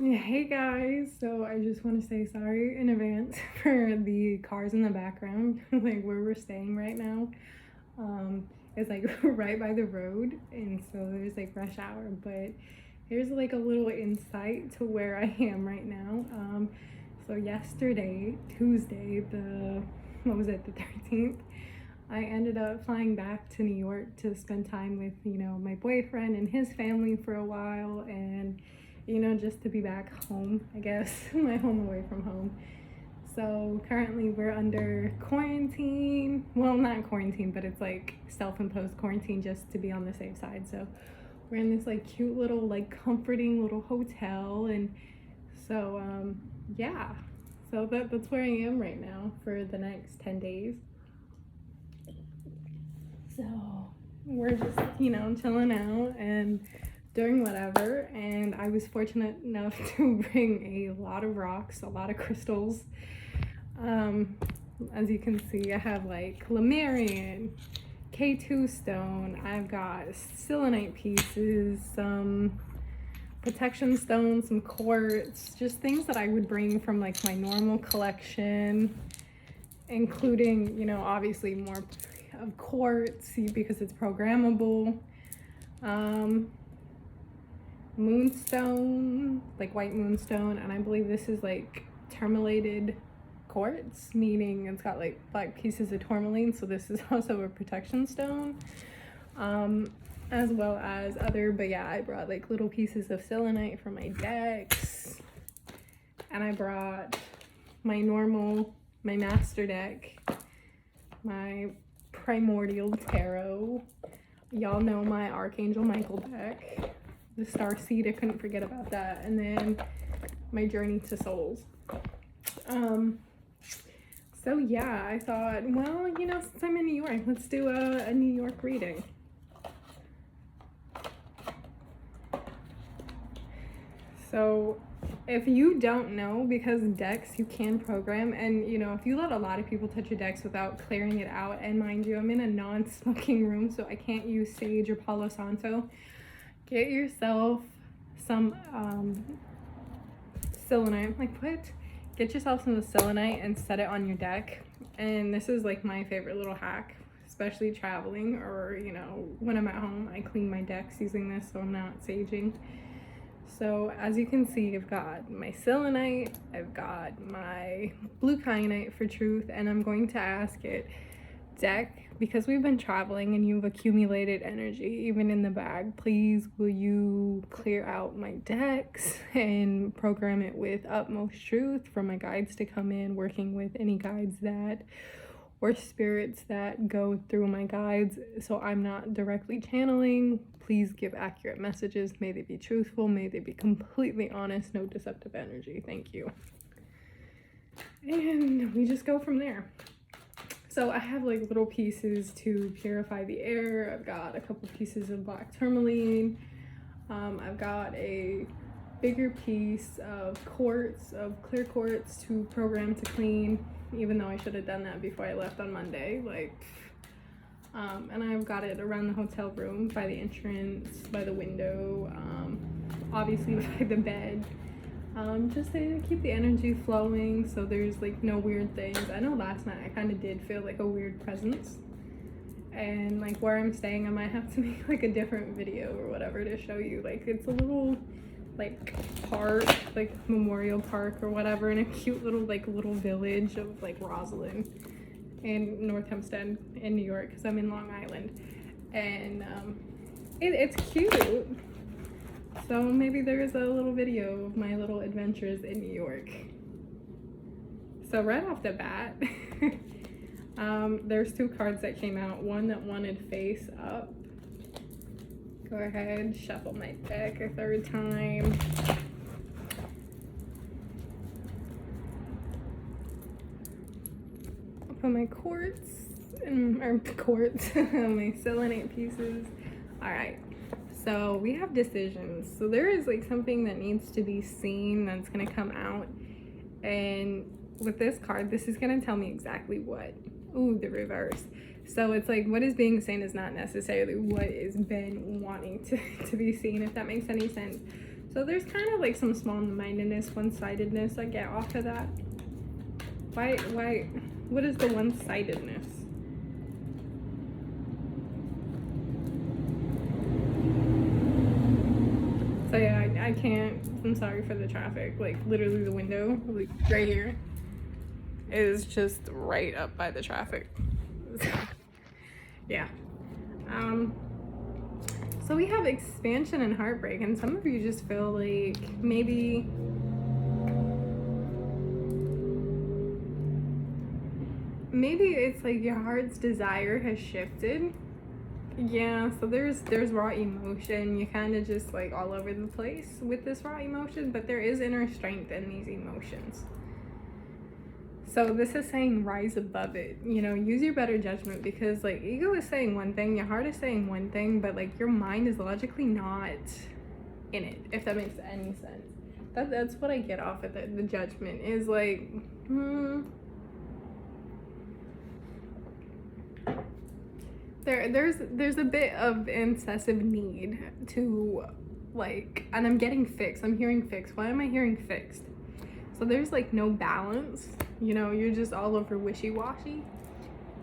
Hey guys, so I just want to say sorry in advance for the cars in the background, like where we're staying right now. It's like right by the road, and so there's like rush hour, but here's like a little insight to where I am right now. So yesterday, Tuesday, what was it, the 13th, I ended up flying back to New York to spend time with, my boyfriend and his family for a while, and just to be back home, I guess, my home away from home. So currently we're under quarantine. Well, not quarantine, but it's like self-imposed quarantine just to be on the safe side. So we're in this like cute little like comforting little hotel, and so yeah. So that's where I am right now for the next 10 days. So we're just, chilling out and doing whatever. And I was fortunate enough to bring a lot of rocks, a lot of crystals. As you can see, I have like Lemurian, K2 stone, I've got selenite pieces, some protection stones, some quartz, just things that I would bring from like my normal collection, including, obviously more of quartz because it's programmable. Moonstone, like white moonstone, and I believe this is like tourmalated quartz, meaning it's got like black pieces of tourmaline, so this is also a protection stone, as well as other, but yeah, I brought like little pieces of selenite for my decks, and I brought my master deck, my primordial tarot, y'all know my Archangel Michael deck, the star seed, I couldn't forget about that, and then my journey to souls. So yeah, I thought, well, since I'm in New York, let's do a New York reading. So if you don't know, because decks you can program, and if you let a lot of people touch your decks without clearing it out, and mind you, I'm in a non-smoking room, so I can't use sage or Palo Santo. Get yourself some selenite, get yourself some selenite and set it on your deck. And this is like my favorite little hack, especially traveling, or when I'm at home, I clean my decks using this so I'm not saging. So as you can see, I've got my selenite, I've got my blue kyanite for truth, and I'm going to ask it, deck, because we've been traveling and you've accumulated energy even in the bag, please will you clear out my decks and program it with utmost truth for my guides to come in, working with any guides that or spirits that go through my guides, so I'm not directly channeling. Please give accurate messages. May they be truthful, may they be completely honest, no deceptive energy. Thank you. And we just go from there. So I have like little pieces to purify the air. I've got a couple pieces of black tourmaline. I've got a bigger piece of quartz, of clear quartz, to program to clean, even though I should have done that before I left on Monday. And I've got it around the hotel room, by the entrance, by the window, obviously by the bed. Just to keep the energy flowing, so there's like no weird things. I know last night I kind of did feel like a weird presence, and like where I'm staying, I might have to make like a different video or whatever to show you. Like it's a little like park, like memorial park or whatever, in a cute little village of like Roslyn in North Hempstead in New York, because I'm in Long Island, and it's cute. So maybe there's a little video of my little adventures in New York. So right off the bat, there's two cards that came out. One that wanted face up. Go ahead, shuffle my deck a third time. I'll put my quartz, my selenite pieces. All right. So we have decisions. So there is like something that needs to be seen that's going to come out. And with this card, this is going to tell me exactly what. Ooh, the reverse. So it's like what is being seen is not necessarily what is been wanting to be seen, if that makes any sense. So there's kind of like some small-mindedness, one-sidedness I get off of that. Why, what is the one-sidedness? So yeah, I can't, I'm sorry for the traffic. Like literally the window, like right here, is just right up by the traffic. Yeah. So we have expansion and heartbreak, and some of you just feel like maybe it's like your heart's desire has shifted. Yeah, so there's raw emotion. You kind of just like all over the place with this raw emotion, but there is inner strength in these emotions. So this is saying rise above it, you know, use your better judgment, because like ego is saying one thing, your heart is saying one thing, but like your mind is logically not in it, if that makes any sense. That's what I get off of the judgment is like, there's a bit of incessive need to like, and I'm getting fixed. I'm hearing fixed. Why am I hearing fixed? So there's like no balance, you know, you're just all over wishy-washy.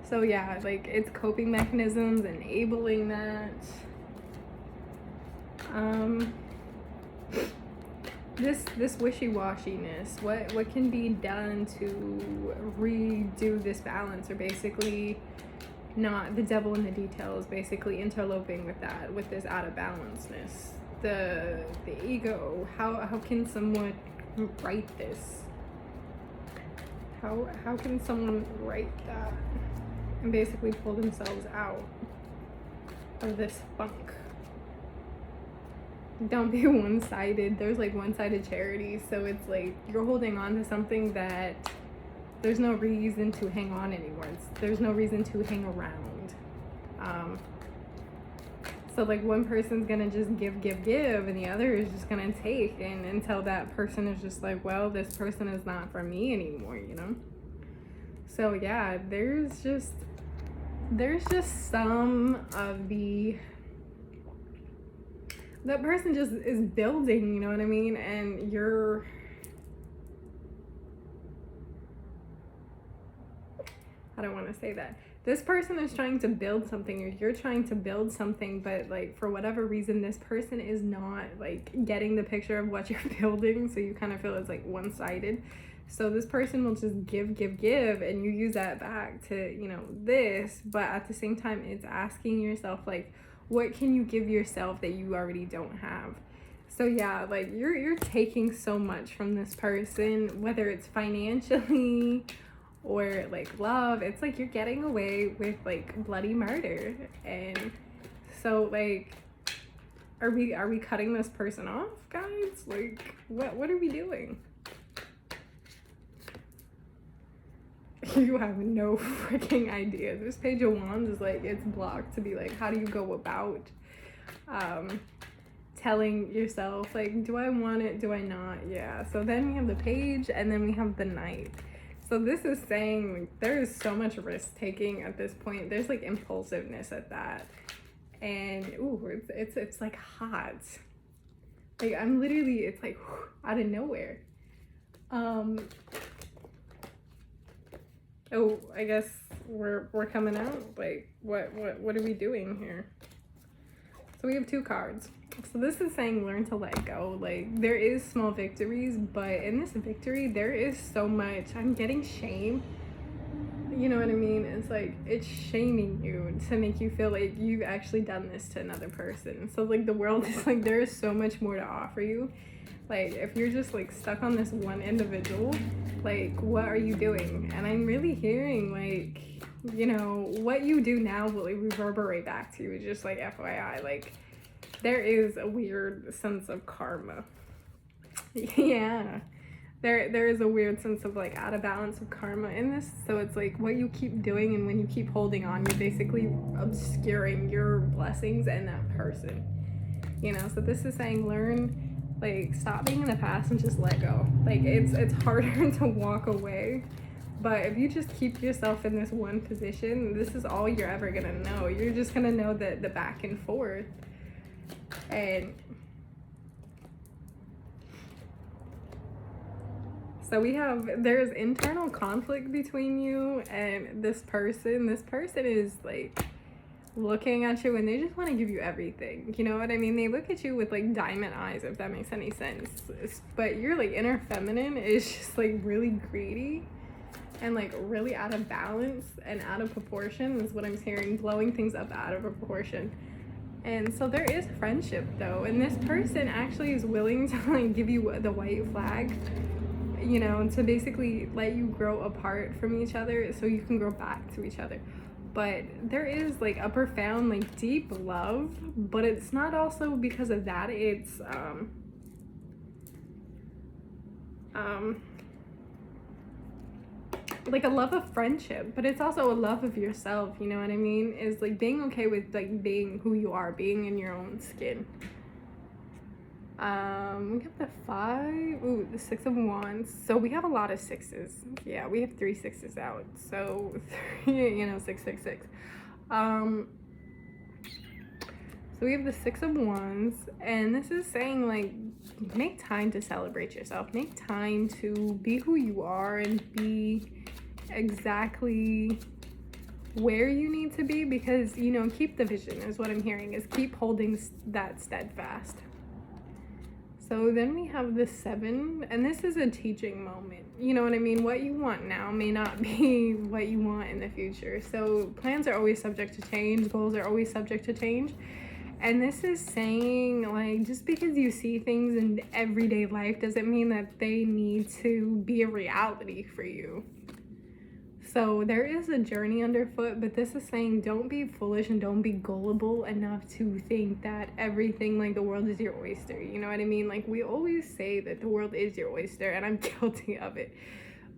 So yeah, like it's coping mechanisms, enabling that. This wishy-washiness, what can be done to redo this balance, or basically not the devil in the details, basically interloping with that, with this out of balanceness, the ego. How can someone write this? How can someone write that and basically pull themselves out of this funk? Don't be one-sided. There's like one-sided charities, so it's like you're holding on to something that there's no reason to hang on anymore. There's no reason to hang around. So like one person's gonna just give, and the other is just gonna take, and until that person is just like, well, this person is not for me anymore, you know? So yeah, there's just some of that person just is building, you know what I mean? And I don't want to say that. This person is trying to build something, or you're trying to build something, but like for whatever reason, this person is not like getting the picture of what you're building. So you kind of feel it's like one-sided. So this person will just give, and you use that back to, you know, this, but at the same time, it's asking yourself like, what can you give yourself that you already don't have? So yeah, like you're taking so much from this person, whether it's financially or like love. It's like you're getting away with like bloody murder. And so like, are we cutting this person off, guys? Like what are we doing? You have no freaking idea. This Page of Wands is like, it's blocked to be like, how do you go about telling yourself like, do I want it, do I not? Yeah, so then we have the Page, and then we have the Knight. So this is saying like, there is so much risk taking at this point. There's like impulsiveness at that, and ooh, it's like hot. Like I'm literally, it's like out of nowhere. Oh, I guess we're coming out. Like what are we doing here? So we have two cards. So this is saying learn to let go. Like there is small victories, but in this victory there is so much. I'm getting shame. You know what I mean? It's like it's shaming you to make you feel like you've actually done this to another person. So like the world is like, there is so much more to offer you. Like if you're just like stuck on this one individual, like what are you doing? And I'm really hearing like, you know, what you do now will reverberate back to you. It's just like FYI, like there is a weird sense of karma. Yeah, there is a weird sense of like out of balance of karma in this. So it's like what you keep doing, and when you keep holding on, you're basically obscuring your blessings and that person, you know? So this is saying learn, like stop being in the past and just let go. Like it's harder to walk away, but if you just keep yourself in this one position, this is all you're ever gonna know. You're just gonna know the back and forth. And So there's internal conflict between you and this person. This person is like looking at you and they just want to give you everything. You know what I mean? They look at you with like diamond eyes, if that makes any sense. But your like inner feminine is just like really greedy and like really out of balance and out of proportion is what I'm hearing, blowing things up out of proportion. And so there is friendship though, and this person actually is willing to like give you the white flag, you know, to basically let you grow apart from each other so you can grow back to each other. But there is like a profound like deep love, but it's not also because of that. It's like a love of friendship, but it's also a love of yourself, you know what I mean? Is like being okay with like being who you are, being in your own skin. We have the 5, ooh, the 6 of Wands. So we have a lot of 6s. Yeah, we have 3 6s out. So, you know, 6, 6, 6. So we have the 6 of Wands, and this is saying like, make time to celebrate yourself. Make time to be who you are and be exactly where you need to be, because, you know, keep the vision is what I'm hearing, is keep holding that steadfast. So then we have the 7, and this is a teaching moment. You know what I mean? What you want now may not be what you want in the future. So plans are always subject to change. Goals are always subject to change. And this is saying, like, just because you see things in everyday life doesn't mean that they need to be a reality for you. So there is a journey underfoot, but this is saying don't be foolish and don't be gullible enough to think that everything, like the world is your oyster. You know what I mean? Like we always say that the world is your oyster, and I'm guilty of it.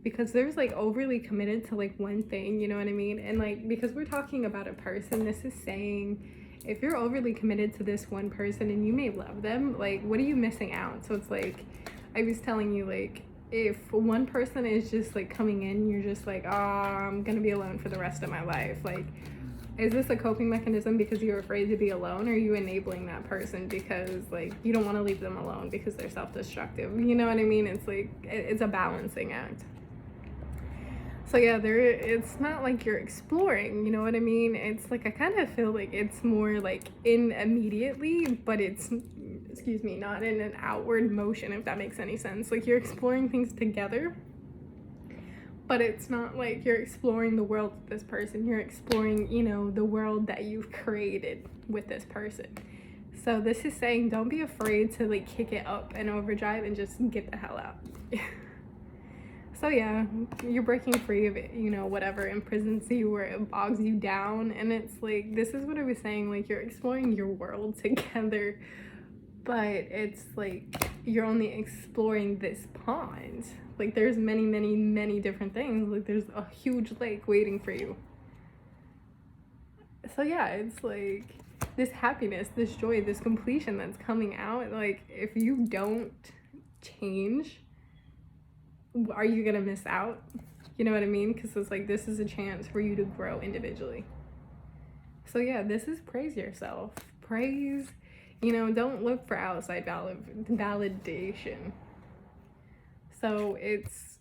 Because there's like overly committed to like one thing, you know what I mean? And like, because we're talking about a person, this is saying if you're overly committed to this one person and you may love them, like what are you missing out? So it's like, I was telling you, like, if one person is just like coming in, you're just like, oh, I'm gonna be alone for the rest of my life. Like, is this a coping mechanism because you're afraid to be alone, or are you enabling that person because like you don't want to leave them alone because they're self-destructive? You know what I mean? It's like, it's a balancing act. So yeah, it's not like you're exploring, you know what I mean? It's like, I kind of feel like it's more like in immediately, but it's, excuse me, not in an outward motion, if that makes any sense. Like you're exploring things together, but it's not like you're exploring the world with this person. You're exploring, you know, the world that you've created with this person. So this is saying don't be afraid to like kick it up and overdrive and just get the hell out. So yeah, you're breaking free of it, you know, whatever imprisons you or it bogs you down. And it's like, this is what I was saying, like you're exploring your world together, but it's like you're only exploring this pond. Like there's many, many, many different things. Like there's a huge lake waiting for you. So yeah, it's like this happiness, this joy, this completion that's coming out. Like if you don't change, are you gonna miss out? You know what I mean? Because it's like, this is a chance for you to grow individually. So yeah, this is praise yourself. Praise, you know, don't look for outside validation. So it's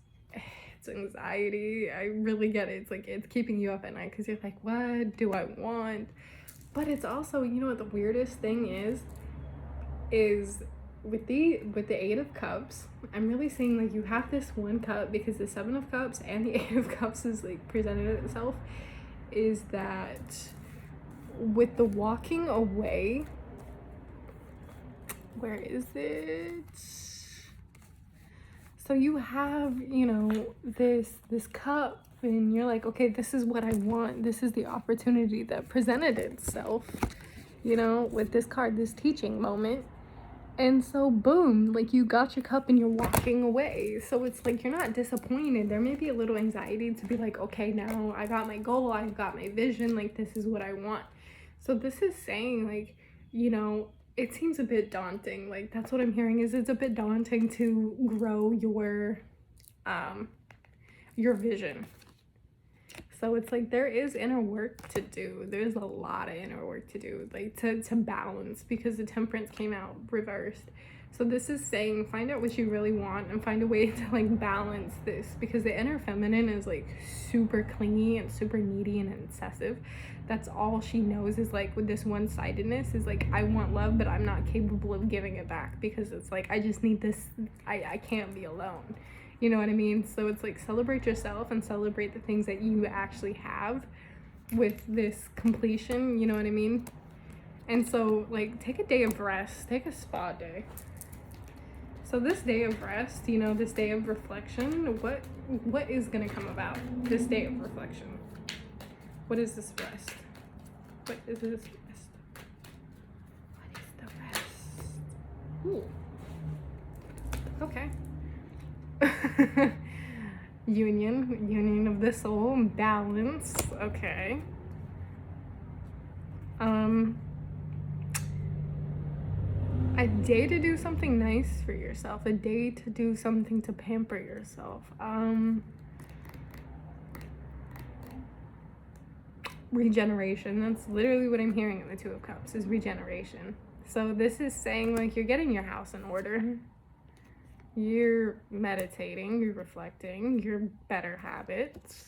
anxiety. I really get it. It's like, it's keeping you up at night because you're like, what do I want? But it's also, you know what the weirdest thing is with the 8 of Cups, I'm really seeing like you have this one cup, because the 7 of Cups and the 8 of Cups is like presented itself, is that with the walking away, where is it? So you have, you know, this cup, and you're like, okay, this is what I want. This is the opportunity that presented itself, you know, with this card, this teaching moment. And so boom, like you got your cup and you're walking away. So it's like you're not disappointed. There may be a little anxiety to be like, okay, now I got my goal, I've got my vision, like this is what I want. So this is saying like, you know, it seems a bit daunting. Like that's what I'm hearing, is it's a bit daunting to grow your vision. So it's like there is inner work to do. There's a lot of inner work to do, like to balance, because the Temperance came out reversed. So this is saying find out what you really want and find a way to like balance this, because the inner feminine is like super clingy and super needy and obsessive. That's all she knows is like with this one-sidedness is like, I want love, but I'm not capable of giving it back, because it's like, I just need this. I can't be alone. You know what I mean? So it's like, celebrate yourself and celebrate the things that you actually have with this completion. You know what I mean? And so like, take a day of rest, take a spa day. So this day of rest, you know, this day of reflection, what is going to come about this day of reflection? What is this rest? What is this rest? What is the rest? Ooh. Okay. Union of the soul, balance. Okay. A day to do something nice for yourself, a day to do something to pamper yourself. Regeneration. That's literally what I'm hearing in the Two of Cups, is regeneration. So this is saying like, you're getting your house in order. You're meditating, you're reflecting, your better habits.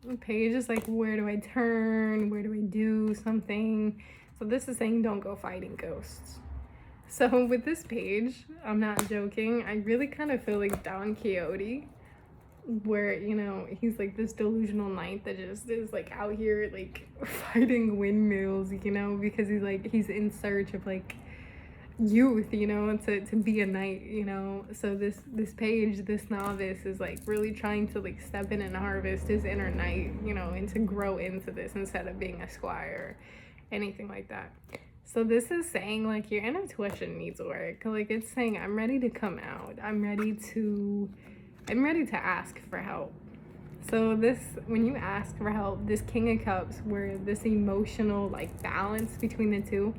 The page is like, where do I turn? Where do I do something? So this is saying, don't go fighting ghosts. So with this page, I'm not joking, I really kind of feel like Don Quixote, where, you know, he's like this delusional knight that just is like out here like fighting windmills, you know, because he's in search of like youth, you know, to be a knight, you know. So this page, this novice is like really trying to like step in and harvest his inner knight, you know, and to grow into this instead of being a squire, anything like that. So this is saying like, your inner intuition needs work. Like, it's saying, I'm ready to come out. I'm ready to ask for help. So this, when you ask for help, this King of Cups, where this emotional like balance between the two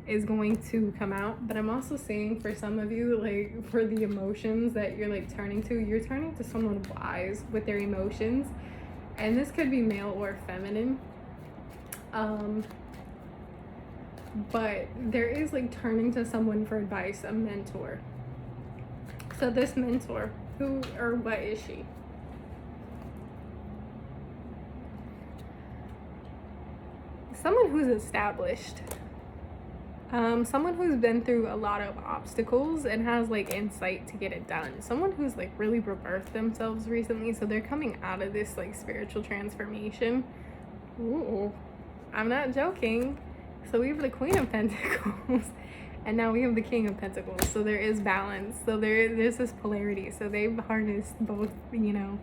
is going to come out. But I'm also saying for some of you, like for the emotions that you're like turning to, you're turning to someone wise with their emotions. And this could be male or feminine. But there is like turning to someone for advice, a mentor. So this mentor, who or what is she? Someone who's established. Someone who's been through a lot of obstacles and has like insight to get it done. Someone who's like really rebirthed themselves recently, so they're coming out of this like spiritual transformation. Ooh, I'm not joking. So we have the Queen of Pentacles and now we have the King of Pentacles. So there is balance. So there's this polarity. So they've harnessed both, you know,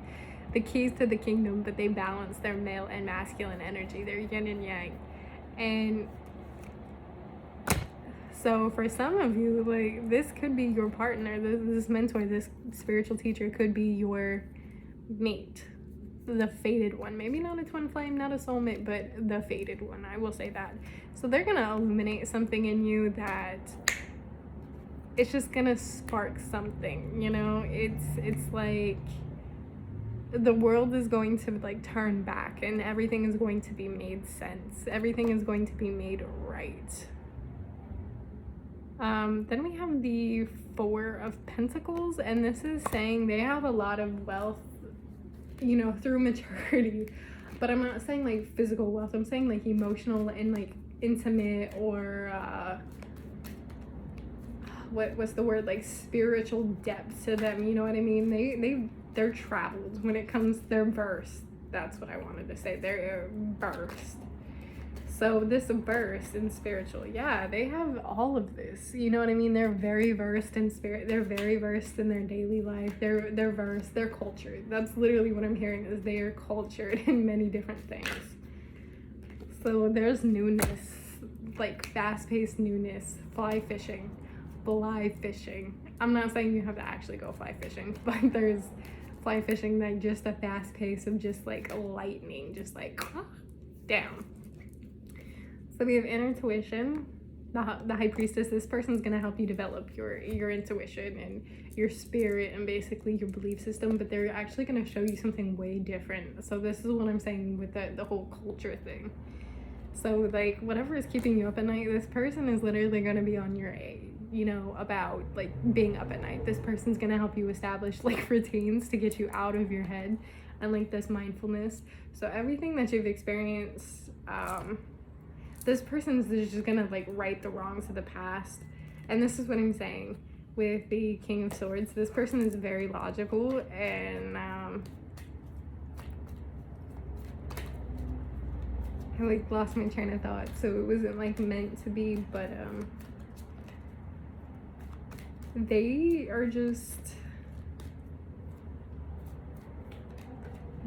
the keys to the kingdom, but they balance their male and masculine energy. They're yin and yang. And so for some of you, like, this could be your partner. This mentor, this spiritual teacher could be your mate. The fated one, maybe not a twin flame, not a soulmate, but the fated one, I will say that. So they're gonna illuminate something in you that it's just gonna spark something, you know. It's like the world is going to like turn back and everything is going to be made sense, everything is going to be made right. Then we have the Four of Pentacles, and this is saying they have a lot of wealth, you know, through maturity. But I'm not saying like physical wealth, I'm saying like emotional and like intimate, or what's the word, like spiritual depth to them, you know what I mean? They're traveled when it comes, they're versed. That's what I wanted to say, they're versed. So this burst in spiritual, yeah, they have all of this, you know what I mean? They're very versed in spirit, they're very versed in their daily life, they're versed, they're cultured. That's literally what I'm hearing, is they are cultured in many different things. So there's newness, like fast-paced newness, fly fishing. I'm not saying you have to actually go fly fishing, but there's fly fishing, like just a fast pace of just like lightning, just like down. So we have inner intuition, the High Priestess. This person's going to help you develop your intuition and your spirit and basically your belief system, but they're actually going to show you something way different. So this is what I'm saying with the whole culture thing. So like whatever is keeping you up at night, this person is literally going to be on your you know, about like being up at night. This person's gonna help you establish like routines to get you out of your head and like this mindfulness. So everything that you've experienced, this person's just gonna like right the wrongs of the past. And this is what I'm saying with the King of Swords. This person is very logical, and I like lost my train of thought, so it wasn't like meant to be, but they are just,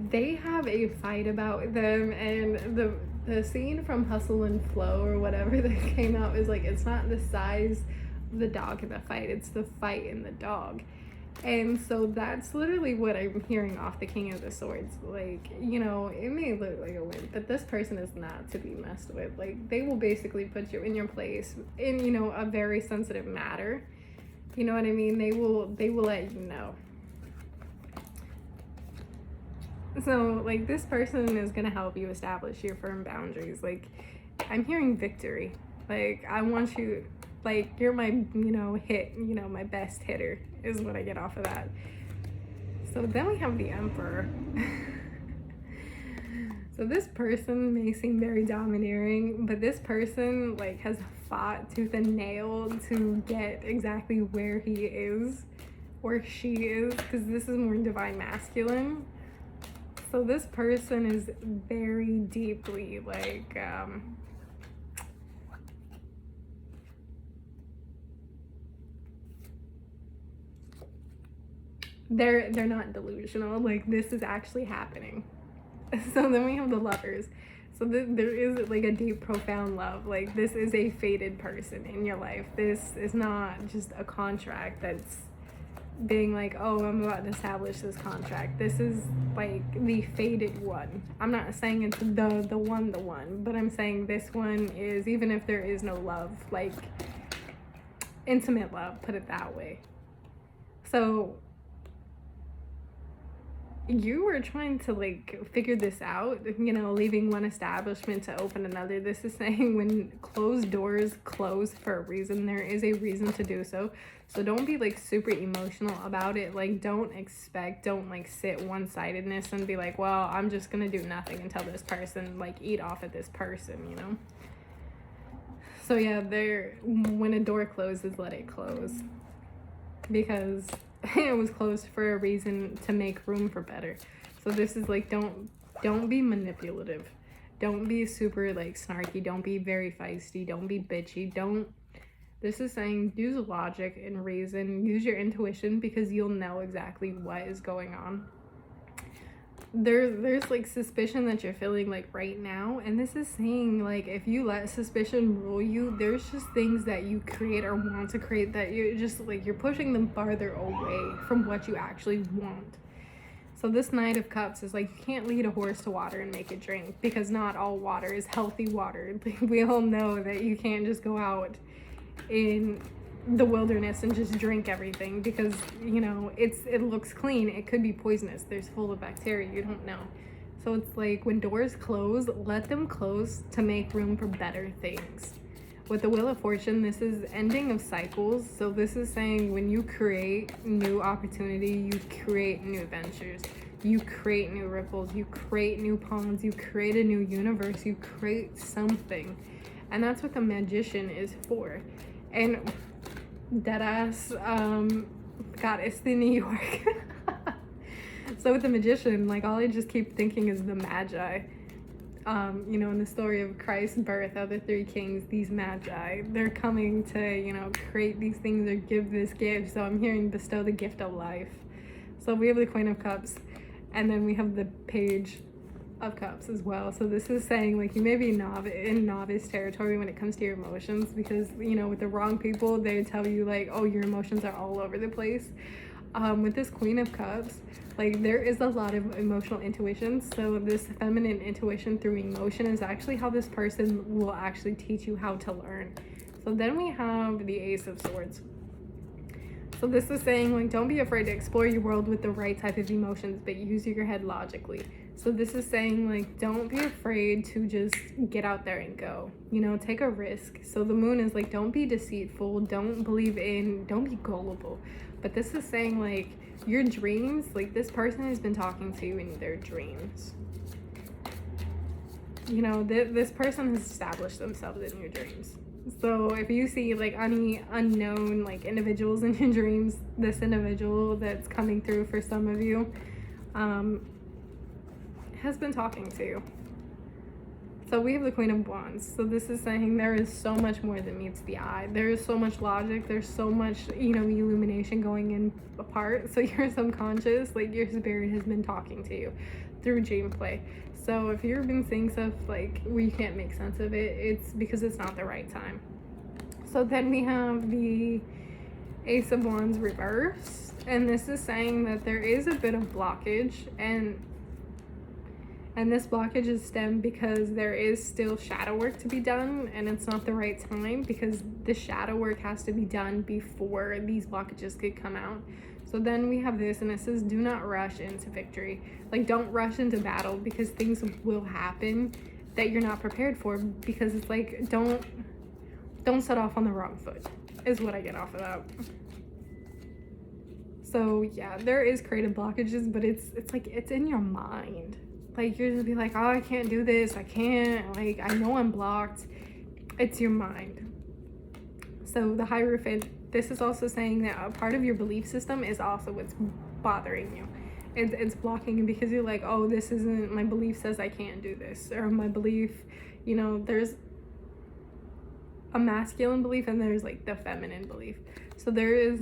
they have a fight about them. And the scene from Hustle and Flow or whatever that came out is like, it's not the size of the dog in the fight, it's the fight in the dog. And so that's literally what I'm hearing off the King of the Swords. Like, you know, it may look like a win, but this person is not to be messed with. Like, they will basically put you in your place in, you know, a very sensitive matter. You know what I mean? They will let you know. So, like, this person is going to help you establish your firm boundaries. Like, I'm hearing victory. Like, I want you, like, you're my, you know, my best hitter is what I get off of that. So then we have the Emperor. So this person may seem very domineering, but this person, like, has fought tooth and nail to get exactly where he is, or she is, because this is more divine masculine. So this person is very deeply, like, they're not delusional. Like, this is actually happening. So then we have the Lovers. So there is like a deep, profound love. Like, this is a fated person in your life. This is not just a contract that's being like, oh, I'm about to establish this contract. This is like the fated one. I'm not saying it's the one, but I'm saying this one is, even if there is no love, like intimate love, put it that way. So you were trying to like figure this out, you know, leaving one establishment to open another. This is saying when closed doors close for a reason, there is a reason to do so. So don't be like super emotional about it. Like, don't like sit one-sidedness and be like, well, I'm just gonna do nothing until this person, like, eat off of this person, you know? So yeah, when a door closes, let it close, because it was closed for a reason, to make room for better. So this is like, don't be manipulative, don't be super like snarky, don't be very feisty, don't be bitchy, this is saying use logic and reason, use your intuition, because you'll know exactly what is going on. There's like suspicion that you're feeling like right now, and this is saying like, if you let suspicion rule you, there's just things that you create or want to create that you're just like, you're pushing them farther away from what you actually want. So this Knight of Cups is like, you can't lead a horse to water and make it drink, because not all water is healthy water. Like, we all know that you can't just go out in the wilderness and just drink everything, because, you know, it looks clean, it could be poisonous, there's full of bacteria, you don't know. So it's like, when doors close, let them close to make room for better things. With the Wheel of Fortune, this is ending of cycles. So this is saying when you create new opportunity, you create new adventures, you create new ripples, you create new ponds, you create a new universe, you create something. And that's what the Magician is for. And deadass, God, it's the New York. So with the Magician, like, all I just keep thinking is the Magi. You know, in the story of Christ's birth of the three kings, these Magi, they're coming to, you know, create these things or give this gift. So I'm hearing bestow the gift of life. So we have the Queen of Cups, and then we have the Page of Cups as well. So this is saying like, you may be in novice territory when it comes to your emotions, because, you know, with the wrong people, they tell you like, oh, your emotions are all over the place. With this Queen of Cups, like, there is a lot of emotional intuition. So this feminine intuition through emotion is actually how this person will actually teach you how to learn. So then we have the Ace of Swords. So this is saying like, don't be afraid to explore your world with the right type of emotions, but use your head logically. So this is saying, like, don't be afraid to just get out there and go, you know, take a risk. So the moon is like, don't be deceitful, don't be gullible. But this is saying, like, your dreams, like, this person has been talking to you in their dreams. You know, this person has established themselves in your dreams. So if you see, like, any unknown, like, individuals in your dreams, this individual that's coming through for some of you has been talking to you. So we have the Queen of Wands. So this is saying there is so much more than meets the eye. There is so much logic. There's so much, you know, illumination going in apart. So your subconscious, like, your spirit has been talking to you through dream play. So if you've been seeing stuff like where you can't make sense of it, it's because it's not the right time. So then we have the Ace of Wands reverse. And this is saying that there is a bit of blockage, and this blockage is stemmed because there is still shadow work to be done, and it's not the right time because the shadow work has to be done before these blockages could come out. So then we have this, and it says, do not rush into victory. Like, don't rush into battle because things will happen that you're not prepared for, because it's like, don't set off on the wrong foot is what I get off of that. So yeah, there is creative blockages, but it's like, it's in your mind. Like, you're just be like, oh, I can't do this, I can't, like, I know I'm blocked. It's your mind. So the Hierophant, this is also saying that a part of your belief system is also what's bothering you. It's blocking you because you're like, oh, this isn't, my belief says I can't do this, or my belief, you know, there's a masculine belief and there's like the feminine belief. So there's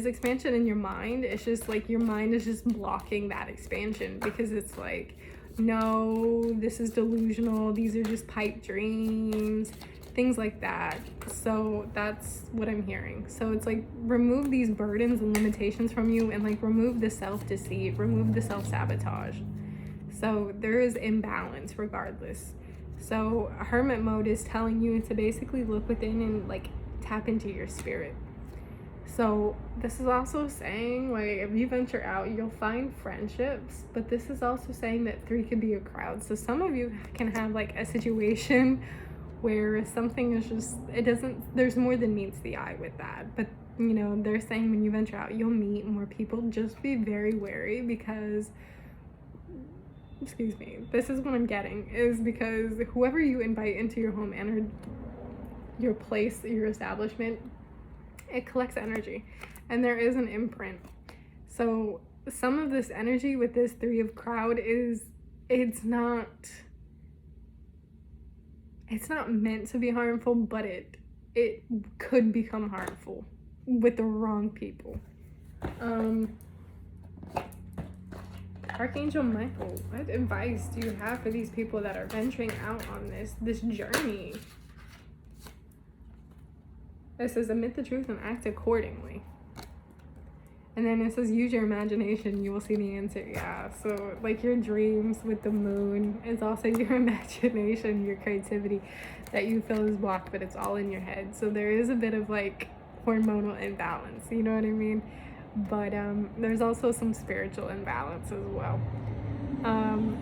expansion in your mind. It's just like your mind is just blocking that expansion because it's like, no, this is delusional, these are just pipe dreams, things like that. So that's what I'm hearing. So it's like, remove these burdens and limitations from you, and like, remove the self-deceit, remove the self-sabotage. So there is imbalance regardless. So hermit mode is telling you to basically look within and like tap into your spirit. So this is also saying, like, if you venture out, you'll find friendships, but this is also saying that 3 could be a crowd. So some of you can have like a situation where something is just, there's more than meets the eye with that. But, you know, they're saying when you venture out, you'll meet more people. Just be very wary because, excuse me, this is what I'm getting, is because whoever you invite into your home and your place, your establishment, it collects energy, and there is an imprint. So some of this energy with this 3 of crowd is, it's not meant to be harmful, but it could become harmful with the wrong people. Archangel Michael, what advice do you have for these people that are venturing out on this journey? It says, admit the truth and act accordingly. And then it says, use your imagination, you will see the answer. Yeah, so like your dreams with the moon is also your imagination, your creativity that you feel is blocked, but it's all in your head. So there is a bit of like hormonal imbalance, you know what I mean? But there's also some spiritual imbalance as well.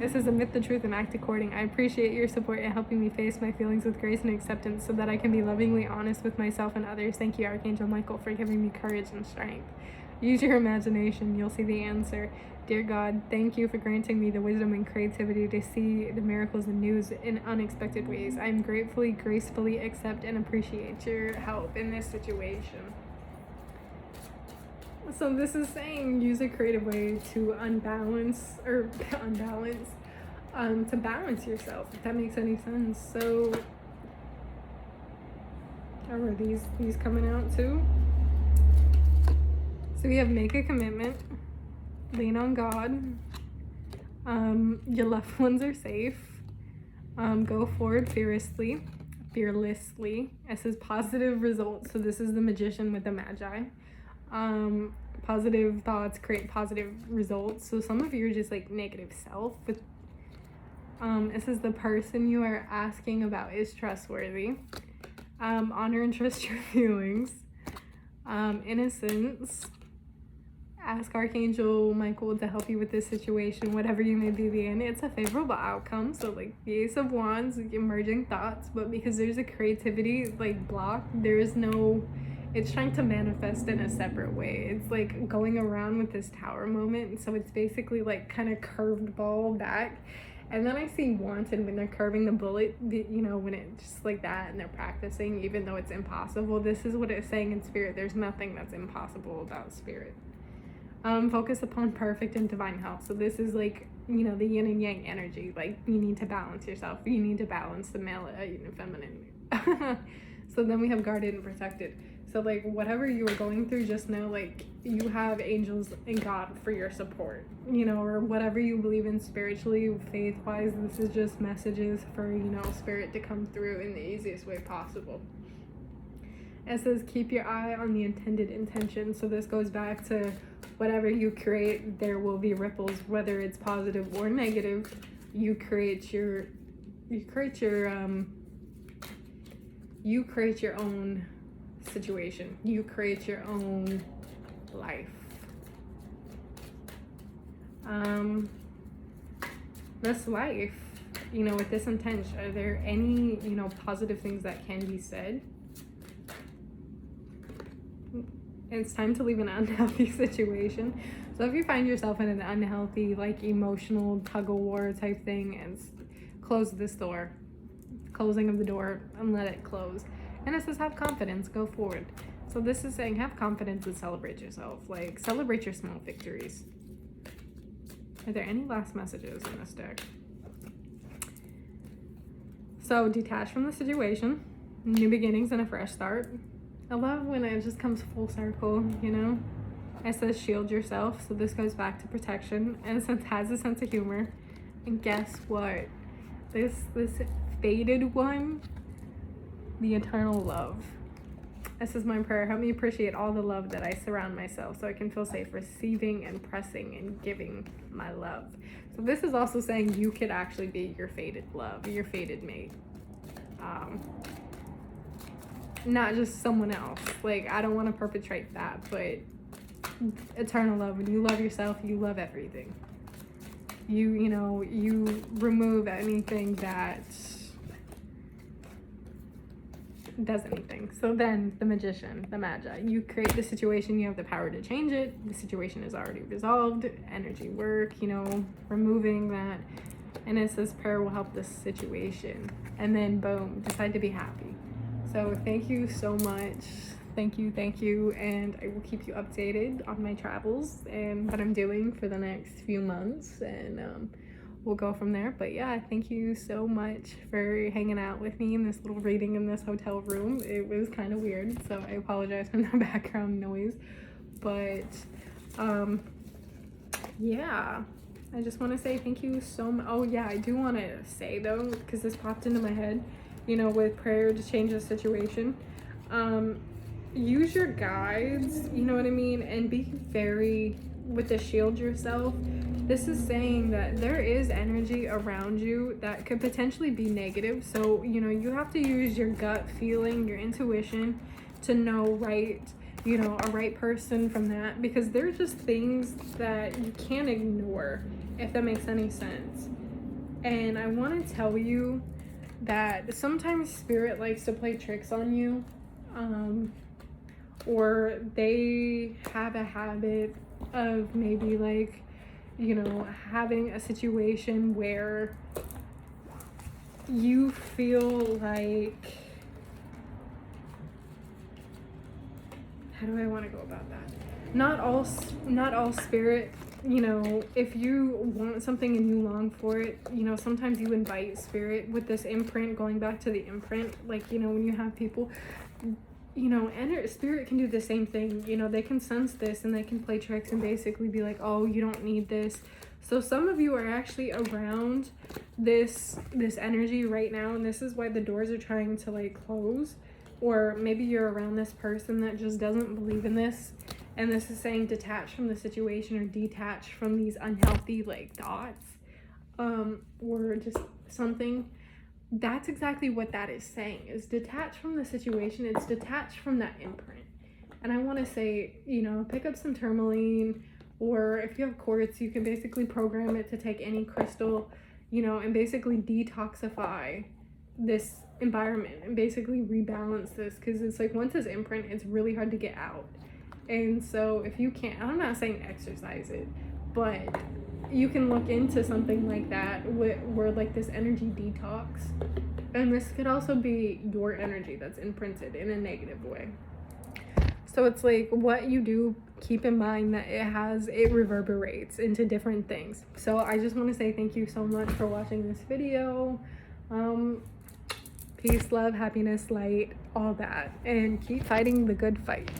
It says, admit the truth and act according. I appreciate your support in helping me face my feelings with grace and acceptance so that I can be lovingly honest with myself and others. Thank you, Archangel Michael, for giving me courage and strength. Use your imagination, you'll see the answer. Dear God, thank you for granting me the wisdom and creativity to see the miracles and news in unexpected ways. I am gracefully accept and appreciate your help in this situation. So this is saying use a creative way to to balance yourself, if that makes any sense. So are these coming out too? So we have make a commitment, lean on God, your loved ones are safe, go forward fearlessly. It says positive results. So this is the Magician with the Magi. Positive thoughts create positive results. So some of you are just like negative self. But it says the person you are asking about is trustworthy. Honor and trust your feelings. Innocence. ask Archangel Michael to help you with this situation, whatever you may be in. It's a favorable outcome. So like the Ace of Wands, emerging thoughts, but because there's a creativity like block, there is no, it's trying to manifest in a separate way. It's like going around with this tower moment. So it's basically like kind of curved ball back. And then I see wanted when they're curving the bullet, you know, when it's just like that and they're practicing, even though it's impossible. This is what it's saying in spirit. There's nothing that's impossible about spirit. Focus upon perfect and divine health. So this is like, you know, the yin and yang energy. Like you need to balance yourself. You need to balance the male and feminine. So then we have guarded and protected. So like whatever you are going through, just know like you have angels and God for your support, you know, or whatever you believe in spiritually, faith wise. This is just messages for, you know, spirit to come through in the easiest way possible. It says keep your eye on the intended intention. So this goes back to whatever you create, there will be ripples, whether it's positive or negative. You create your own situation. You create your own life. This life, you know, with this intention, are there any, you know, positive things that can be said? It's time to leave an unhealthy situation. So if you find yourself in an unhealthy, like emotional tug-of-war type thing, and close this door, closing of the door, and let it close. And it says have confidence, go forward. So this is saying have confidence and celebrate yourself. Like celebrate your small victories. Are there any last messages in this deck? So detach from the situation, new beginnings and a fresh start. I love when it just comes full circle, you know? It says shield yourself. So this goes back to protection, and it has a sense of humor. And guess what? This faded one, the eternal love. This is my prayer. Help me appreciate all the love that I surround myself so I can feel safe receiving and pressing and giving my love. So this is also saying you could actually be your fated love, your fated mate. Not just someone else. Like, I don't want to perpetrate that, but eternal love. When you love yourself, you love everything. You know, you remove anything that does anything. So then the magician, the magi, you create the situation, you have the power to change it. The situation is already resolved. Energy work, you know, removing that. And it says prayer will help this situation. And then boom, decide to be happy. So thank you so much. Thank you. And I will keep you updated on my travels and what I'm doing for the next few months. And we'll go from there. But yeah, thank you so much for hanging out with me in this little reading in this hotel room. It was kind of weird, so I apologize for the background noise. But yeah, I just want to say thank you so much. Oh yeah, I do want to say though, because this popped into my head, you know, with prayer to change the situation. Use your guides, you know what I mean, and be very with the shield yourself. This is saying that there is energy around you that could potentially be negative. So, you know, you have to use your gut feeling, your intuition to know a right person from that, because they're just things that you can't ignore, if that makes any sense. And I want to tell you that sometimes spirit likes to play tricks on you, or they have a habit of maybe like, you know, having a situation where you feel like, how do I want to go about that? Not all spirit, you know, if you want something and you long for it, you know, sometimes you invite spirit with this imprint, going back to the imprint, like, you know, when you have people, you know, and spirit can do the same thing. You know, they can sense this and they can play tricks and basically be like, oh, you don't need this. So some of you are actually around this energy right now, and this is why the doors are trying to like close. Or maybe you're around this person that just doesn't believe in this, and this is saying detach from the situation or detach from these unhealthy like thoughts, or just something. That's exactly what that is saying, is detach from the situation. It's detached from that imprint. And I want to say, you know, pick up some tourmaline, Or if you have quartz, you can basically program it to take any crystal, you know, and basically detoxify this environment and basically rebalance this, because it's like once it's imprint, it's really hard to get out. And so if you can't, I'm not saying exercise it, but you can look into something like that where like this energy detox, and this could also be your energy that's imprinted in a negative way. So it's like what you do, keep in mind that it reverberates into different things. So I just want to say thank you so much for watching this video. Peace, love, happiness, light, all that, and keep fighting the good fight.